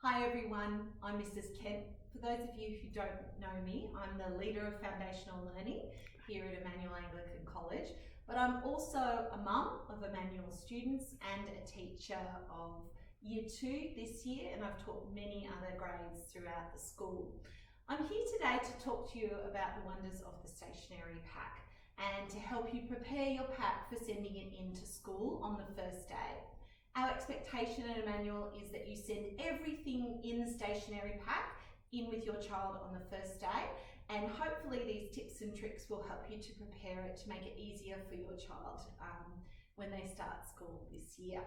Hi everyone, I'm Mrs. Kent. For those of you who don't know me, I'm the leader of Foundational Learning here at Emmanuel Anglican College, but I'm also a mum of Emmanuel students and a teacher of Year 2 this year, and I've taught many other grades throughout the school. I'm here today to talk to you about the wonders of the stationery pack and to help you prepare your pack for sending it into school on the first day. Our expectation at Emmanuel is that you send everything in the stationery pack in with your child on the first day, and hopefully these tips and tricks will help you to prepare it to make it easier for your child when they start school this year.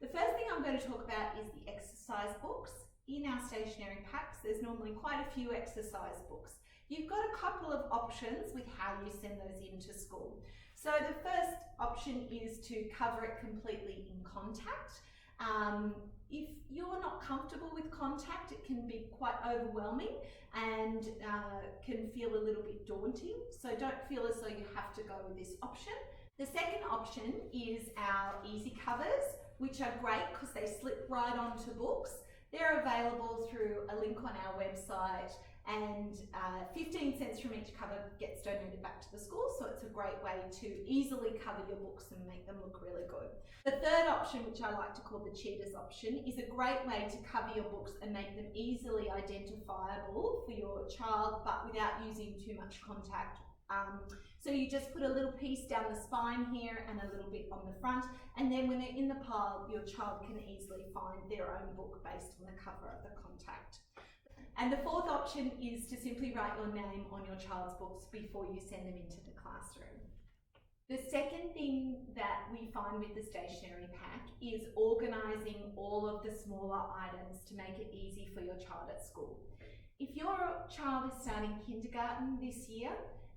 The first thing I'm going to talk about is the exercise books. In our stationery packs, there's normally quite a few exercise books. You've got a couple of options with how you send those into school. So the first option is to cover it completely in contact. If you're not comfortable with contact, it can be quite overwhelming and can feel a little bit daunting. So don't feel as though you have to go with this option. The second option is our easy covers, which are great because they slip right onto books. They're available through a link on our website, and 15 cents from each cover gets donated back to the school, so it's a great way to easily cover your books and make them look really good. The third option, which I like to call the cheaters option, is a great way to cover your books and make them easily identifiable for your child, but without using too much contact. So you just put a little piece down the spine here and a little bit on the front, and then when they're in the pile, your child can easily find their own book based on the cover of the contact. And the fourth option is to simply write your name on your child's books before you send them into the classroom. The second thing that we find with the stationery pack is organising all of the smaller items to make it easy for your child at school. If your child is starting kindergarten this year,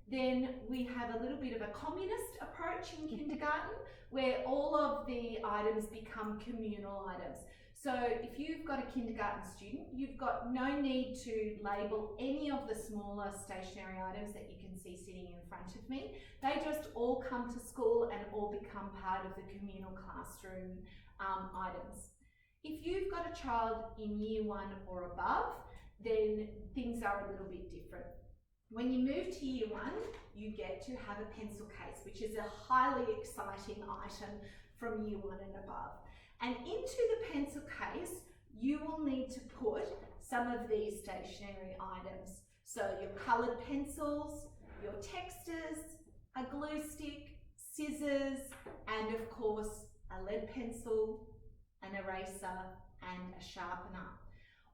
then we have a little bit of a communist approach in kindergarten where all of the items become communal items. So if you've got a kindergarten student, you've got no need to label any of the smaller stationery items that you can see sitting in front of me. They just all come to school and all become part of the communal classroom items. If you've got a child in Year 1 or above, then things are a little bit different. When you move to Year 1, you get to have a pencil case, which is a highly exciting item from Year 1 and above. And into the pencil case, you will need to put some of these stationery items. So your coloured pencils, your texters, a glue stick, scissors, and of course a lead pencil, an eraser, and a sharpener.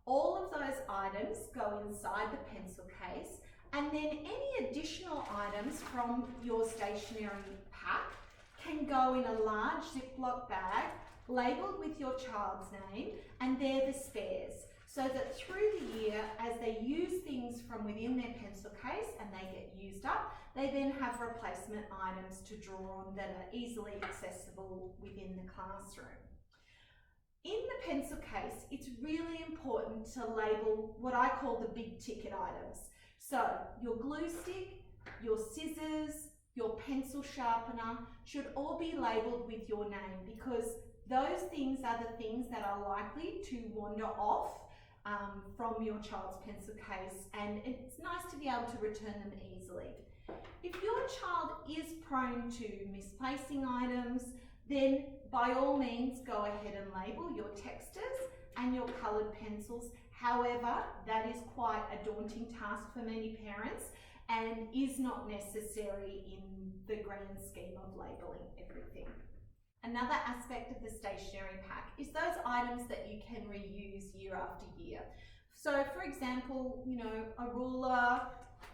All of those items go inside the pencil case, and then any additional items from your stationery pack can go in a large Ziploc bag labelled with your child's name, and they're the spares. So that through the year, as they use things from within their pencil case and they get used up, they then have replacement items to draw on that are easily accessible within the classroom. In the pencil case, it's really important to label what I call the big ticket items. So your glue stick, your scissors, your pencil sharpener should all be labelled with your name, because those things are the things that are likely to wander off from your child's pencil case, and it's nice to be able to return them easily. If your child is prone to misplacing items, then by all means go ahead and label your texters and your coloured pencils. However, that is quite a daunting task for many parents and is not necessary in the grand scheme of labelling everything. Another aspect of the stationery pack is those items that you can reuse year after year. So for example, a ruler,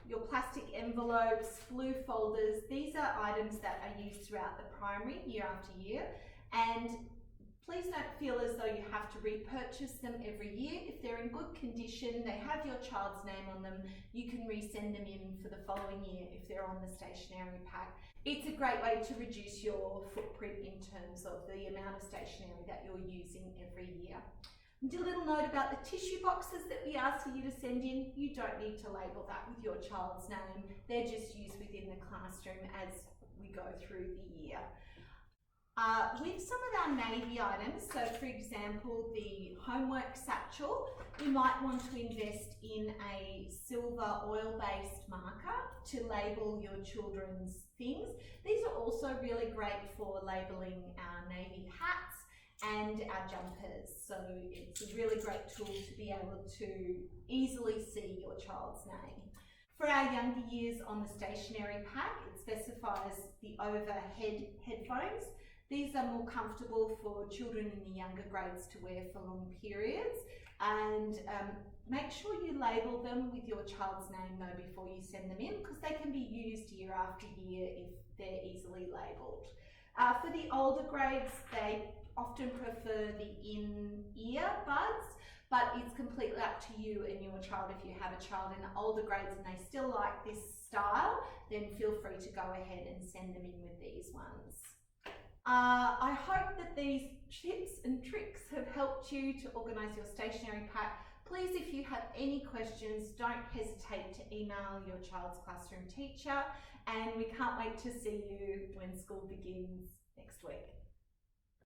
your plastic envelopes, blue folders, these are items that are used throughout the primary year after year, and please don't feel as though you have to repurchase them every year. If they're in good condition, they have your child's name on them, you can resend them in for the following year if they're on the stationery pack. It's a great way to reduce your footprint in terms of the amount of stationery that you're using every year. And a little note about the tissue boxes that we ask you to send in. You don't need to label that with your child's name. They're just used within the classroom as we go through the year. With some of our navy items, so for example, the homework satchel, you might want to invest in a silver oil-based marker to label your children's things. These are also really great for labeling our navy hats and our jumpers. So it's a really great tool to be able to easily see your child's name. For our younger years on the stationery pack, it specifies the overhead headphones. These are more comfortable for children in the younger grades to wear for long periods, and make sure you label them with your child's name though before you send them in, because they can be used year after year if they're easily labelled. For the older grades, they often prefer the in-ear buds, but it's completely up to you and your child. If you have a child in the older grades and they still like this style, then feel free to go ahead and send them in with these ones. I hope that these tips and tricks have helped you to organise your stationery pack. Please, if you have any questions, don't hesitate to email your child's classroom teacher, and we can't wait to see you when school begins next week.